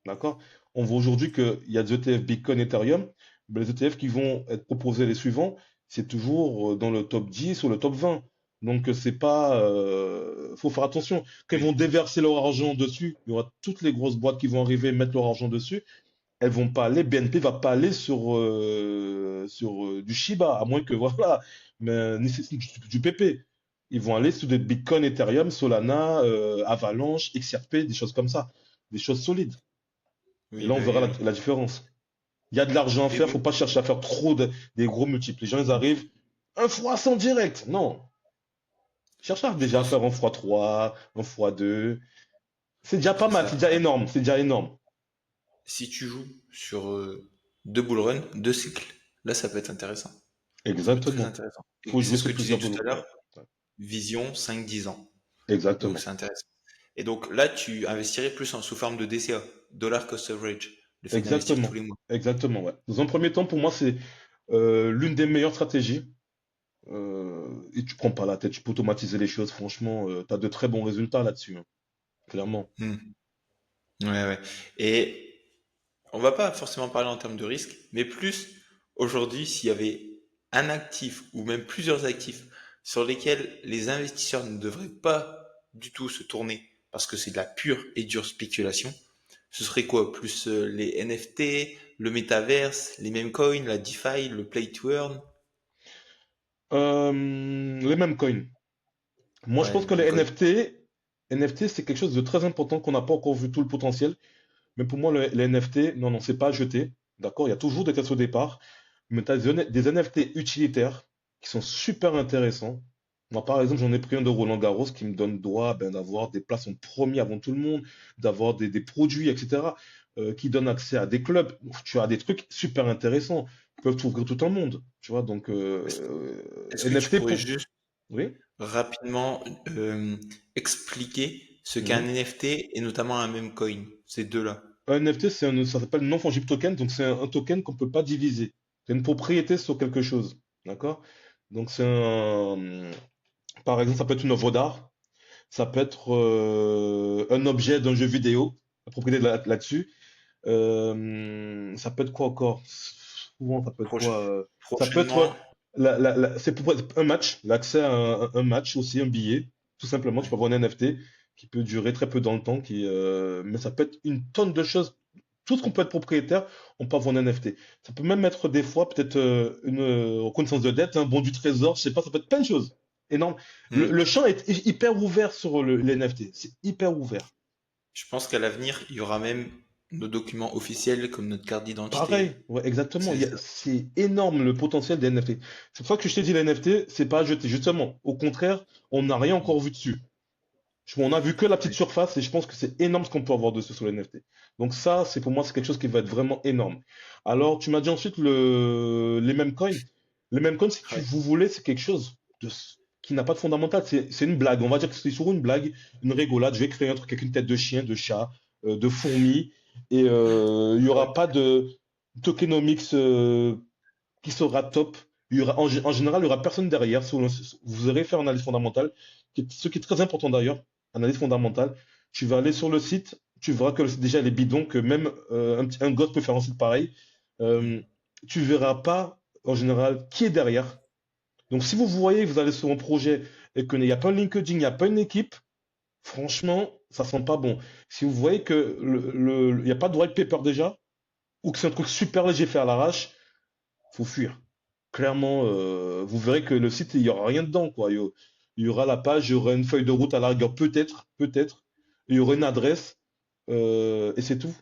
D'accord? On voit aujourd'hui qu'il y a des ETF Bitcoin, Ethereum, mais les ETF qui vont être proposés les suivants, c'est toujours dans le top 10 ou le top 20. Donc c'est pas, faut faire attention. Quand ils Oui, vont déverser leur argent dessus, il y aura toutes les grosses boîtes qui vont arriver mettre leur argent dessus. Elles vont pas aller, BNP va pas aller sur du Shiba, à moins que voilà, mais ni c'est du PP. Ils vont aller sur des Bitcoin, Ethereum, Solana, Avalanche, XRP, des choses comme ça, des choses solides. Et oui, là, on bah verra oui, la, oui. la différence. Il y a de l'argent à Et faire, donc, faut pas chercher à faire trop des gros multiples. Les gens, ils arrivent, un fois 100 direct. Non. Cherche je déjà à pense faire un fois 3, un fois 2. C'est déjà pas c'est mal, c'est ça. déjà énorme, c'est déjà énorme. Si tu joues sur deux bull run, deux cycles, là, ça peut être intéressant. Ça peut être très Exactement. intéressant. Faut Et c'est jouer ce que sur tu disais plusieurs tout boulots. à Ouais. l'heure, Ouais. vision 5-10 ans. Donc, Exactement. c'est intéressant. Et donc, là, tu investirais plus sous forme de DCA, Dollar Cost Average, le fait d'investir tous Exactement. les mois. Exactement, ouais. Dans un premier temps, pour moi, c'est l'une des meilleures stratégies. Et tu prends pas la tête, tu peux automatiser les choses. Franchement, tu as de très bons résultats là-dessus, hein, clairement. Hmm. Ouais, ouais. Et on va pas forcément parler en termes de risque, mais plus aujourd'hui, s'il y avait un actif ou même plusieurs actifs sur lesquels les investisseurs ne devraient pas du tout se tourner parce que c'est de la pure et dure spéculation, ce serait quoi? Plus les NFT, le métaverse, les meme coins, la DeFi, le play to earn? Les mêmes coins. Moi, je Ouais, pense les que meme les coins. NFT, c'est quelque chose de très important qu'on n'a pas encore vu tout le potentiel. Mais pour moi, les NFT, non, non, c'est pas à jeter. D'accord? Il y a toujours des tests au départ. Mais tu as des NFT utilitaires qui sont super intéressants. Moi, par exemple, j'en ai pris un de Roland Garros qui me donne droit ben, d'avoir des places en premier avant tout le monde, d'avoir des produits, etc., qui donnent accès à des clubs. Tu as des trucs super intéressants qui peuvent t'ouvrir tout un monde. Tu vois, donc Est-ce est-ce que tu NFT pourrais pour... juste Oui? rapidement expliquer ce qu'est un Mhm. NFT et notamment un meme coin, ces deux-là? Un NFT, ça s'appelle non-fungible token, donc c'est un token qu'on peut pas diviser. C'est une propriété sur quelque chose. D'accord? Donc c'est un, par exemple, ça peut être une œuvre d'art, ça peut être un objet d'un jeu vidéo, la propriété là-dessus. Ça peut être quoi encore? Souvent, ça peut être Proche- quoi? Ça peut être Prochainement, c'est pour un match, l'accès à un match aussi, un billet. Tout simplement, tu peux avoir un NFT qui peut durer très peu dans le temps, mais ça peut être une tonne de choses. Tout ce qu'on peut être propriétaire, on peut avoir un NFT. Ça peut même être des fois peut-être une reconnaissance de dette, un bon du trésor, je sais pas, ça peut être plein de choses. Énorme. hmm, Le champ est hyper ouvert sur les NFT. C'est hyper ouvert. je pense qu'à l'avenir, il y aura même nos documents officiels comme notre carte Pareil, d'identité. ouais, exactement. C'est ça. C'est énorme le potentiel des NFT. C'est pour ça que je t'ai dit les NFT, c'est pas à jeter. Justement, au contraire, on n'a rien encore vu dessus. On a vu que la petite Oui. surface et je pense que c'est énorme ce qu'on peut avoir dessus sur les NFT. Donc ça, c'est pour moi, c'est quelque chose qui va être vraiment énorme. Alors, tu m'as dit ensuite les mêmes coins. Les mêmes coins, si Ouais. vous voulez, c'est quelque chose qui n'a pas de fondamental. C'est une blague. On va dire que c'est sur une blague, une rigolade. Je vais créer un truc avec une tête de chien, de chat, de fourmi. Et il y Ouais. aura pas de tokenomics qui sera top. Il y aura, en général, il y aura personne derrière. Vous aurez fait une analyse fondamentale, ce qui est très important d'ailleurs, analyse fondamentale. Tu vas aller sur le site, tu verras que déjà il est bidon, que même un gosse peut faire un site pareil. Euh, Tu verras pas, en général, qui est derrière. Donc si vous voyez que vous allez sur un projet et qu'il n'y a pas un LinkedIn, il n'y a pas une équipe, franchement, ça sent pas bon. Si vous voyez que il n'y a pas de white paper déjà, ou que c'est un truc super léger fait à l'arrache, faut fuir. Clairement, vous verrez que le site, il y aura rien dedans, quoi. Il y aura la page, il y aura une feuille de route à la rigueur, peut-être, peut-être. Il y aura une adresse, et c'est tout.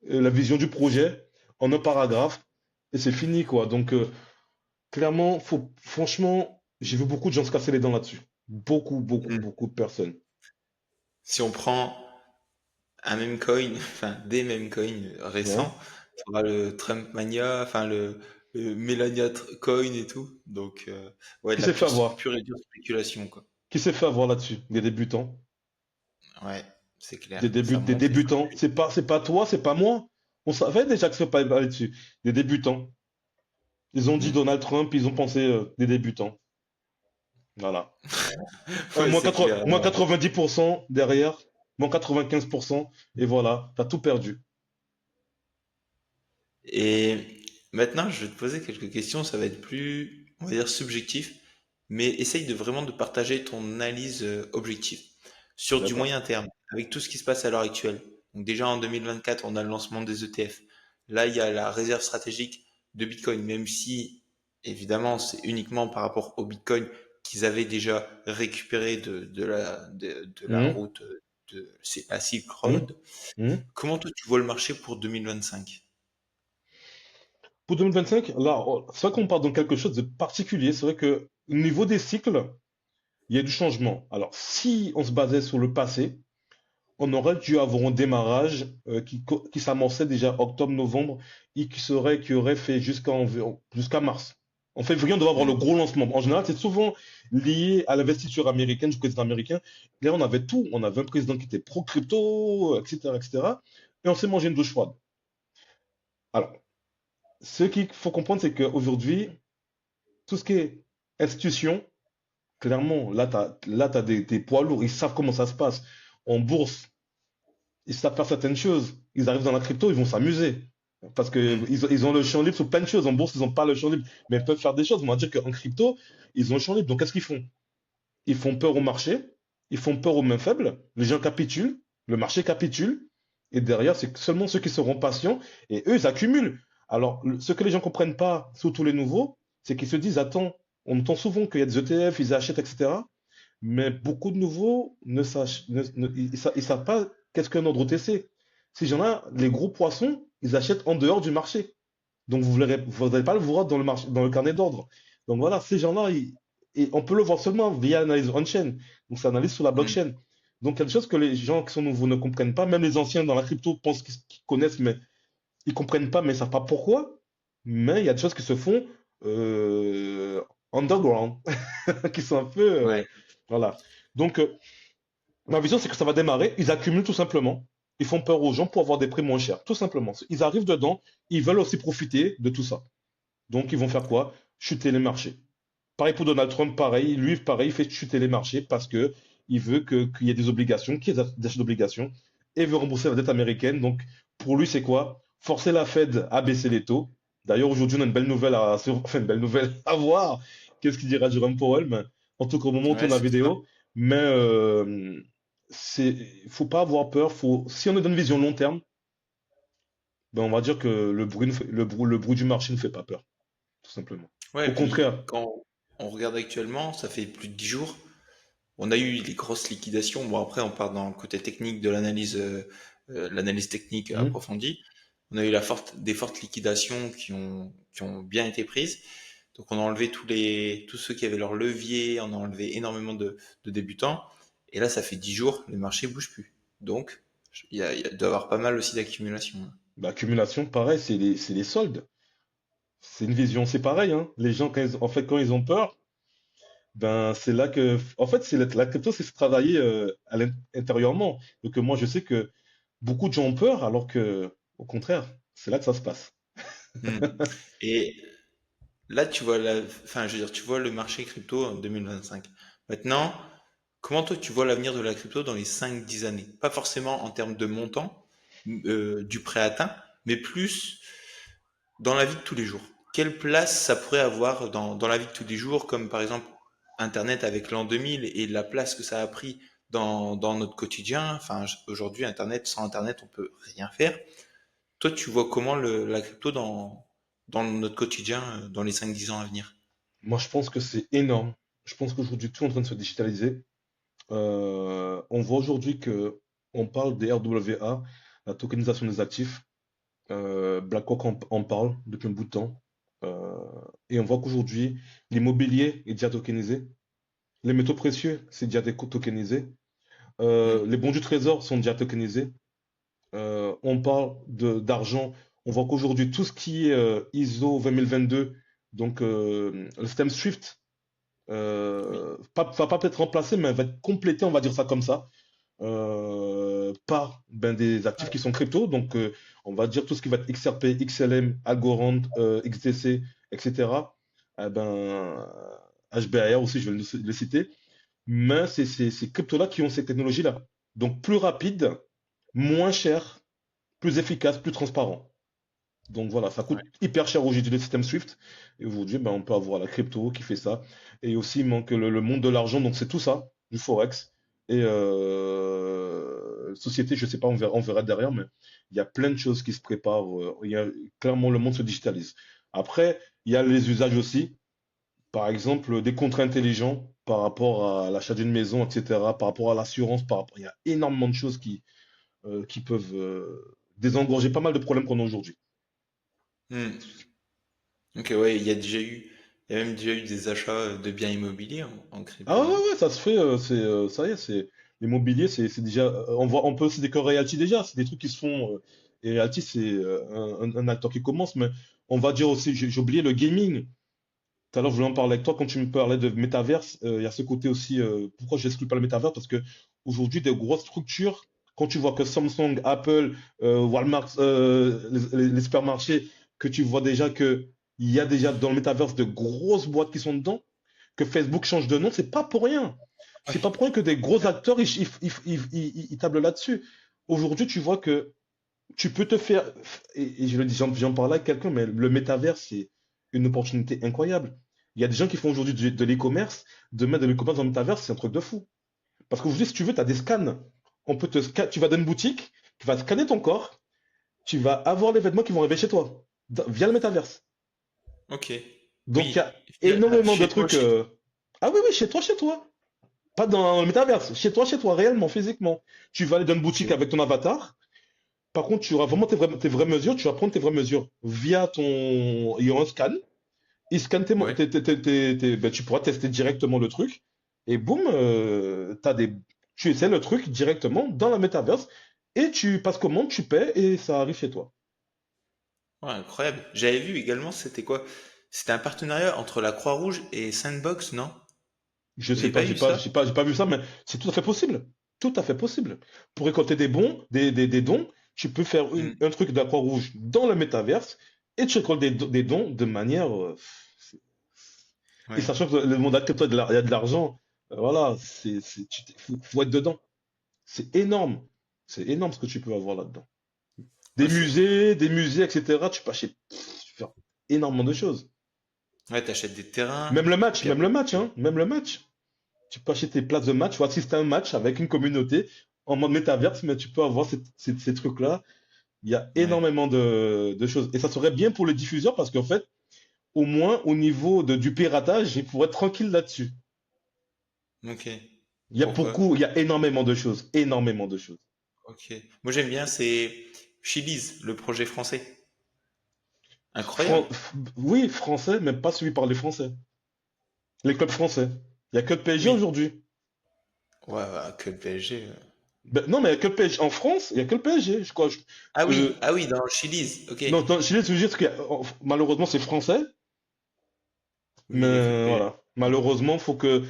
Et la vision du projet en un paragraphe, et c'est fini, quoi. Donc, clairement, franchement, j'ai vu beaucoup de gens se casser les dents là-dessus. Beaucoup, beaucoup, Hmm. beaucoup de personnes. Si on prend un meme coin, enfin des meme coins Ouais. récents, on aura le Trump Mania, enfin le Melania coin et tout. Donc ouais, de Qui la s'est fait pure, avoir? pure et dure spéculation, quoi. Qui s'est fait avoir là-dessus? Des débutants. Ouais, c'est clair. Ça Des monte et ça débutants. chute. C'est pas toi, c'est pas moi. On savait déjà que ça pas aller dessus. Des débutants. Ils ont dit Hmm. Donald Trump, ils ont pensé des débutants. Voilà. Ouais, c'est clair. Moins 90% derrière, moins 95%, et voilà, t'as tout perdu. Et maintenant, je vais te poser quelques questions. Ça va être plus, on va dire, subjectif, mais essaye de vraiment de partager ton analyse objective sur du D'accord? moyen terme, avec tout ce qui se passe à l'heure actuelle. Donc déjà en 2024, on a le lancement des ETF. Là, il y a la réserve stratégique de Bitcoin, même si évidemment c'est uniquement par rapport au Bitcoin qu'ils avaient déjà récupéré de la Hum, route c'est la Silk hum, Road. hum. Comment toi tu vois le marché pour 2025? Pour 2025, là, c'est vrai qu'on part dans quelque chose de particulier. C'est vrai que au niveau des cycles, il y a du changement. Alors, si on se basait sur le passé, on aurait dû avoir un démarrage qui s'amorçait déjà octobre-novembre et qui aurait fait jusqu'à mars. En février, on devait avoir le Hmm. gros lancement. En général, c'est souvent lié à l'investiture américaine, du président américain. Là, on avait tout. On avait un président qui était pro-crypto, etc., etc. Et cetera. Et on s'est mangé une douche froide. Alors, ce qu'il faut comprendre, c'est qu'aujourd'hui, tout ce qui est institution, clairement, t'as des poids lourds. Ils savent comment ça se passe. En bourse, ils savent faire certaines choses. Ils arrivent dans la crypto, ils vont s'amuser. Parce que Hmm. ils ont le champ libre sur plein de choses. En bourse, ils n'ont pas le champ libre. Mais ils peuvent faire des choses. On va dire qu'en crypto, ils ont le champ libre. Donc, qu'est-ce qu'ils font? Ils font peur au marché. Ils font peur aux mains faibles. Les gens capitulent. Le marché capitule. Et derrière, c'est seulement ceux qui seront patients. Et eux, ils accumulent. Alors, ce que les gens comprennent pas, surtout les nouveaux, c'est qu'ils se disent, attends, on entend souvent qu'il y a des ETF, ils achètent, etc. Mais beaucoup de nouveaux ils savent pas qu'est-ce qu'un ordre OTC. Ces gens-là, les gros poissons, ils achètent en dehors du marché. Donc vous n'allez pas le voir dans le marché, dans le carnet d'ordre. Donc voilà, ces gens-là, et on peut le voir seulement via l'analyse on-chain. Donc c'est l'analyse sur la Hmm. blockchain. Donc il y a des choses que les gens qui sont nouveaux ne comprennent pas. Même les anciens dans la crypto pensent qu'ils connaissent, mais ils comprennent pas, mais ils savent pas pourquoi. Mais il y a des choses qui se font underground, qui sont un peu Ouais. voilà. Donc ma vision, c'est que ça va démarrer. Ils accumulent tout simplement. Ils font peur aux gens pour avoir des prix moins chers. Tout simplement. Ils arrivent dedans. Ils veulent aussi profiter de tout ça. Donc, ils vont faire quoi? Chuter les marchés. Pareil pour Donald Trump, pareil. Lui, pareil, il fait chuter les marchés parce que il veut qu'il y ait des obligations, qu'il y ait des achats d'obligations et il veut rembourser la dette américaine. Donc, pour lui, c'est quoi? Forcer la Fed à baisser les taux. D'ailleurs, aujourd'hui, on a une belle nouvelle enfin, une belle nouvelle à voir. Qu'est-ce qu'il dira Jerome Powell? Mais en tout cas, au moment où on Ouais, tourne la c'est ça. vidéo. Mais, faut pas avoir peur. Si on a une vision long terme, ben, on va dire que le bruit, le bruit du marché ne fait pas peur, tout simplement. Ouais, Au et puis contraire. quand on regarde actuellement, ça fait plus de 10 jours. On a eu les grosses liquidations. Bon, après, on part dans le côté technique de l'analyse technique Hmm. approfondie. On a eu des fortes liquidations qui ont bien été prises. Donc, on a enlevé tous ceux qui avaient leur levier. On a enlevé énormément de débutants. Et là, ça fait 10 jours, le marché bouge plus. Donc, il doit y avoir pas mal aussi d'accumulation. L'accumulation, pareil, c'est les soldes. C'est une vision, c'est pareil, hein. Les gens, en fait, quand ils ont peur, ben, c'est là que, en fait, la crypto, c'est se travailler intérieurement. Donc, moi, je sais que beaucoup de gens ont peur, alors que, au contraire, c'est là que ça se passe. Hmm. Et là, enfin, je veux dire, tu vois le marché crypto en 2025. Maintenant, comment toi tu vois l'avenir de la crypto dans les 5 10 années? Pas forcément en termes de montant, du prêt atteint, mais plus dans la vie de tous les jours. Quelle place ça pourrait avoir dans la vie de tous les jours, comme par exemple Internet avec l'an 2000 et la place que ça a pris dans notre quotidien. Enfin, aujourd'hui, Internet, sans Internet, on peut rien faire. Toi, tu vois comment la crypto dans notre quotidien dans les 5 10 ans à venir? Moi, je pense que c'est énorme. Je pense qu'aujourd'hui, tout est en train de se digitaliser. On voit aujourd'hui que on parle des RWA, la tokenisation des actifs. BlackRock en parle depuis un bout de temps. Euh, et on voit qu'aujourd'hui, l'immobilier est déjà tokenisé. Les métaux précieux, c'est déjà tokenisé. Hmm. Les bons du trésor sont déjà tokenisés. On parle d'argent. On voit qu'aujourd'hui, tout ce qui est ISO 20022, donc le système Swift, Oui. va pas peut-être remplacé, mais va être complété, on va dire ça comme ça, par ben, des actifs qui sont crypto. Donc, on va dire tout ce qui va être XRP, XLM, Algorand, XDC, etc. Eh ben, HBAR aussi, je vais le citer. Mais c'est ces cryptos-là qui ont ces technologies-là. Donc plus rapide, moins cher, plus efficace, plus transparent. Donc voilà, ça Ouais. coûte hyper cher aujourd'hui le système Swift. Et aujourd'hui, ben, on peut avoir la crypto qui fait ça. Et aussi, il manque le monde de l'argent. Donc c'est tout ça, du Forex. Et société, je sais pas, on verra derrière, mais il y a plein de choses qui se préparent. Clairement, le monde se digitalise. Après, il y a les usages aussi. Par exemple, des contrats intelligents par rapport à l'achat d'une maison, etc., par rapport à l'assurance, il y a énormément de choses qui peuvent désengorger pas mal de problèmes qu'on a aujourd'hui. Hmm. Ok, ouais, il y a même déjà eu des achats de biens immobiliers en Ah crypto, ouais, non? ouais, ça se fait, ça y est, c'est l'immobilier, c'est déjà, on peut aussi des que Realty déjà, c'est des trucs qui se font, et Realty c'est un acteur qui commence, mais on va dire aussi, j'ai oublié le gaming. Tout à l'heure, je voulais en parler avec toi quand tu me parlais de métaverse. Il y a ce côté aussi. Pourquoi j'exclus pas le métaverse? Parce que aujourd'hui, des grosses structures, quand tu vois que Samsung, Apple, Walmart, les supermarchés, que tu vois déjà que il y a déjà dans le métaverse de grosses boîtes qui sont dedans, que Facebook change de nom, c'est pas pour rien. C'est pas Ouais. pour rien que des gros acteurs ils tablent là-dessus. Aujourd'hui, tu vois que tu peux te faire, et je le dis, j'en parlais avec quelqu'un, mais le métavers, c'est une opportunité incroyable. Il y a des gens qui font aujourd'hui de l'e-commerce, de mettre de l'e-commerce dans le métavers, c'est un truc de fou. Parce qu'aujourd'hui, si tu veux, tu as des scans. Tu vas dans une boutique, tu vas scanner ton corps, tu vas avoir les vêtements qui vont arriver chez toi, via le métaverse. Ok. Donc il y Oui. a énormément de Chez toi, trucs. chez toi. Ah oui, oui, chez toi. Pas dans le métaverse, chez toi, réellement, physiquement. Tu vas aller dans une boutique Ok. avec ton avatar. Par contre, tu auras vraiment tes vraies mesures. Tu vas prendre tes vraies mesures via ton. Il y a un scan. Il scanne Ouais. ben, tu pourras tester directement le truc. Et boum, tu essaies le truc directement dans la métaverse. Et tu passes commande, tu paies et ça arrive chez toi. Ouais, incroyable. J'avais vu également, c'était quoi? C'était un partenariat entre la Croix-Rouge et Sandbox, non? Je Vous sais avez pas, pas eu ça? j'ai pas vu ça, mais c'est tout à fait possible. Tout à fait possible. Pour récolter des bons, des dons, tu peux faire Hmm. un truc de la Croix-Rouge dans le métaverse et tu récoltes des dons de manière. Et Ouais. sachant que le monde actuel, il y a de l'argent, voilà, faut être dedans. C'est énorme. C'est énorme ce que tu peux avoir là-dedans. Ouais, c'est... Des musées, etc. Tu peux acheter, tu peux faire énormément de choses. Ouais, t'achètes des terrains, et puis Même après, le match, hein, même le match. Tu peux acheter tes places de match, tu vas assister à un match avec une communauté en mode métaverse, mais tu peux avoir ces trucs-là. Il y a ouais. énormément de choses. Et ça serait bien pour les diffuseurs parce qu'en fait, au moins au niveau du piratage, ils pourraient être tranquilles là-dessus. Ok. Il Pourquoi? y a énormément de choses, énormément de choses. Ok. Moi, j'aime bien, c'est Chili's, le projet français. Fran- Incroyable. oui, français, mais pas suivi par les Français. Les clubs français. Il y a que le PSG Oui. aujourd'hui. Ouais, ouais, que le PSG. Ben, non, mais il y a que le PSG. En France, il y a que le PSG, je crois. Ah oui, dans Chili's. Ok. Non, je suis juste que malheureusement, c'est français. Oui, il y a que le Mais PSG. voilà. Malheureusement, faut que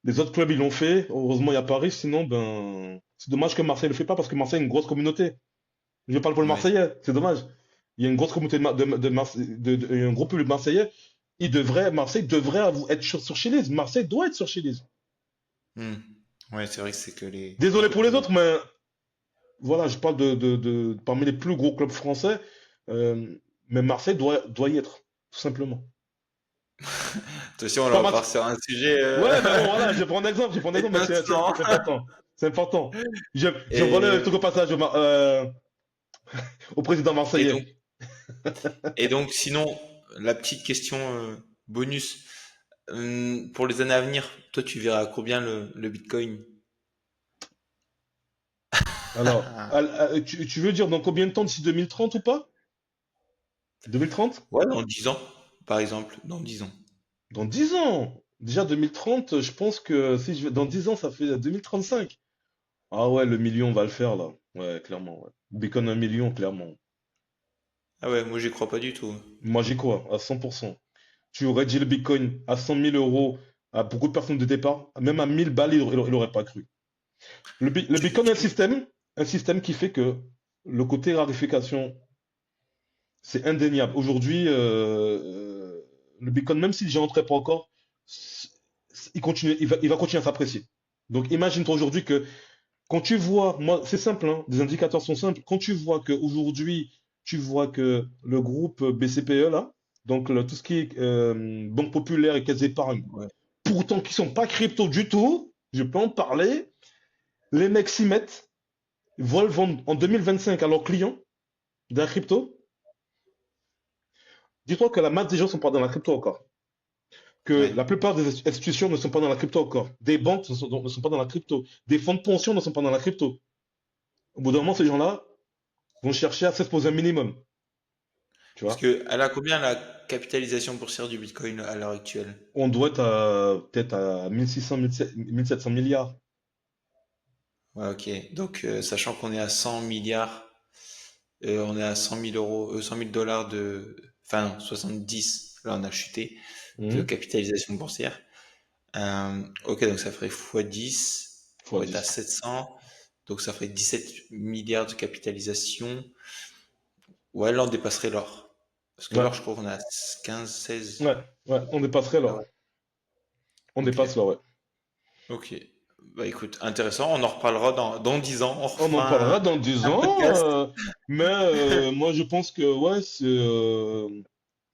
les autres clubs ils l'ont fait. Heureusement, il y a Paris. Sinon, ben, c'est dommage que Marseille le fait pas parce que Marseille a une grosse communauté. Je parle pour le Ouais. Marseillais. C'est dommage. Il y a une grosse communauté il y a un gros public marseillais. Marseille devrait être sur Chili's. Marseille doit être sur Chili's. Hmm. Ouais, c'est vrai que c'est que les Désolé pour les autres. autres, mais voilà, je parle parmi les plus gros clubs français. euh, mais Marseille doit y être, tout simplement. Attention, Pas là, on Max. part sur un sujet Ouais, mais bon, voilà, je prends un exemple, mais étincelant. c'est important. C'est important. Je volais le Et, truc au passage au président et donc, marseillais. sinon, la petite question bonus. Pour les années à venir, toi, tu verras combien le Bitcoin? Alors, tu veux dire dans combien de temps d'ici 2030 ou pas? 2030? Ouais, dans 10 ans, par exemple, dans 10 ans. Dans 10 ans! Déjà 2030, je pense que si je vais, dans 10 ans, ça fait 2035. Ah ouais, le million, on va le faire là. Ouais, clairement, ouais. Bitcoin 1 million, clairement. Ah ouais, moi, j'y crois pas du tout. Moi, j'y crois, à 100%. Tu aurais dit le Bitcoin à 100 000 euros à beaucoup de personnes de départ, même à 1000 balles, il aurait pas cru. Le Bitcoin est un système qui fait que le côté rarification, c'est indéniable. Aujourd'hui, le Bitcoin, même si j'y rentrais pas encore, il va continuer à s'apprécier. Donc imagine-toi aujourd'hui que quand tu vois, moi, c'est simple, hein, des indicateurs sont simples. Quand tu vois qu'aujourd'hui, tu vois que le groupe BCPE, là, donc tout ce qui est Banque Populaire et Caisse d'épargne, Ouais. pourtant qui sont pas crypto du tout, je peux en parler, les mecs s'y mettent, ils veulent vendre en 2025 à leurs clients de la crypto. Dis-toi que la masse des gens sont pas dans la crypto encore. Que Ouais. la plupart des institutions ne sont pas dans la crypto encore. Des banques ne sont pas dans la crypto. Des fonds de pension ne sont pas dans la crypto. Au bout d'un moment, ces gens-là vont chercher à s'exposer un minimum. Tu Parce vois? que elle a combien la capitalisation boursière du Bitcoin à l'heure actuelle? On doit être à peut-être à 1600, 1700 milliards. Ouais, ok. Donc, sachant qu'on est à 100 milliards, on est à 100 000 euros, 100 000 dollars enfin non, 70, là on a chuté, de Mhm. capitalisation boursière. Ok, donc ça ferait x10 Fois pour être à 10. 700. Donc ça ferait 17 milliards de capitalisation. Ouais, là on dépasserait l'or. Parce que l'or, je Ouais, crois qu'on a 15, 16. ouais, ouais, on dépasserait Ah là. ouais. On Ok. dépasse là, ouais. Ok. Bah écoute, intéressant. On en reparlera dans 10 ans. On On en refera parlera dans 10 un ans, podcast. mais moi je pense que ouais, c'est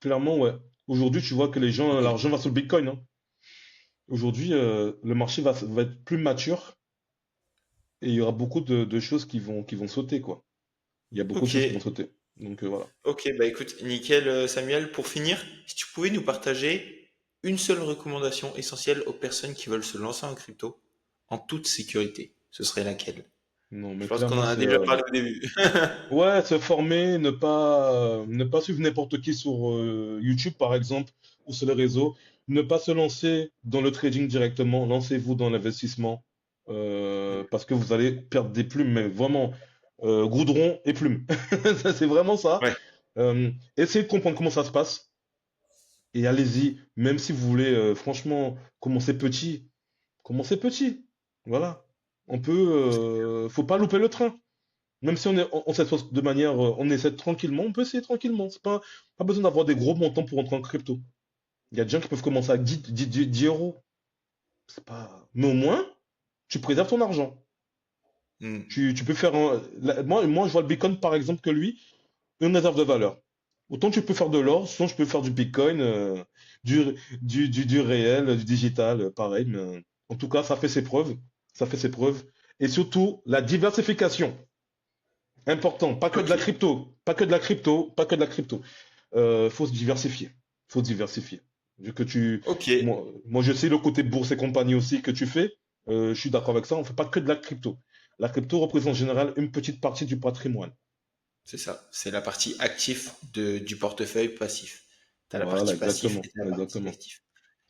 clairement ouais. Aujourd'hui, tu vois que les gens, Ok. l'argent va sur le Bitcoin, hein. Aujourd'hui, le marché va être plus mature et il y aura beaucoup de choses qui vont sauter, quoi. Il y a beaucoup de Ok. choses qui vont sauter. Donc voilà. Ok, bah écoute, nickel, Samuel. Pour finir, si tu pouvais nous partager une seule recommandation essentielle aux personnes qui veulent se lancer en crypto en toute sécurité, ce serait laquelle? Non, Je mais pense qu'on en clairement, a c'est déjà parlé au début. ouais, se former, ne pas suivre n'importe qui sur YouTube, par exemple, ou sur les réseaux, ne pas se lancer dans le trading directement, lancez-vous dans l'investissement, parce que vous allez perdre des plumes, mais vraiment, goudron et plumes. Ça, c'est vraiment ça. Ouais. Essayez de comprendre comment ça se passe, et allez-y, même si vous voulez, franchement, commencez petit. Voilà. Faut pas louper le train. Même si on s'assoit de manière, on essaie tranquillement, on peut essayer tranquillement. C'est pas besoin d'avoir des gros montants pour entrer en crypto. Il y a des gens qui peuvent commencer à 10 euros. C'est pas, mais au moins, tu préserves ton argent. Hmm. Tu peux faire moi, je vois le Bitcoin, par exemple, que lui, une réserve de valeur. Autant tu peux faire de l'or, sinon je peux faire du Bitcoin, du, du réel, du digital, pareil. Mais, en tout cas, ça fait ses preuves. Ça fait ses preuves. Et surtout, la diversification. Important, pas que de Ok. la crypto, pas que de la crypto, pas que de la crypto. Faut se diversifier, faut se diversifier. Vu que Ok. moi je sais le côté bourse et compagnie aussi que tu fais. Je suis d'accord avec ça. On fait pas que de la crypto. La crypto représente en général une petite partie du patrimoine. C'est ça. C'est la partie actif du portefeuille passif. T'as la Voilà, partie passif exactement, et t'as la partie exactement, actif.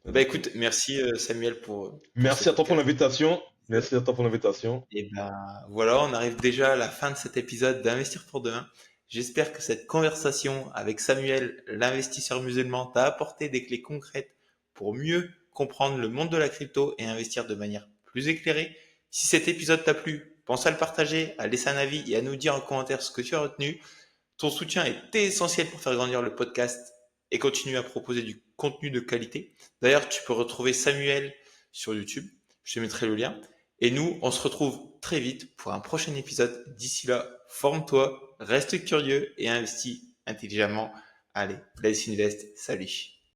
Bah écoute, exactement. merci Samuel pour ce Merci à toi pour podcast. l'invitation. Merci à toi pour l'invitation. Et ben voilà, on arrive déjà à la fin de cet épisode d'Investir pour demain. J'espère que cette conversation avec Samuel, l'investisseur musulman, t'a apporté des clés concrètes pour mieux comprendre le monde de la crypto et investir de manière plus éclairée. Si cet épisode t'a plu, pense à le partager, à laisser un avis et à nous dire en commentaire ce que tu as retenu. Ton soutien est essentiel pour faire grandir le podcast et continuer à proposer du contenu de qualité. D'ailleurs, tu peux retrouver Samuel sur YouTube. Je te mettrai le lien. Et nous, on se retrouve très vite pour un prochain épisode. D'ici là, forme-toi, reste curieux et investis intelligemment. Allez, let's invest. Salut.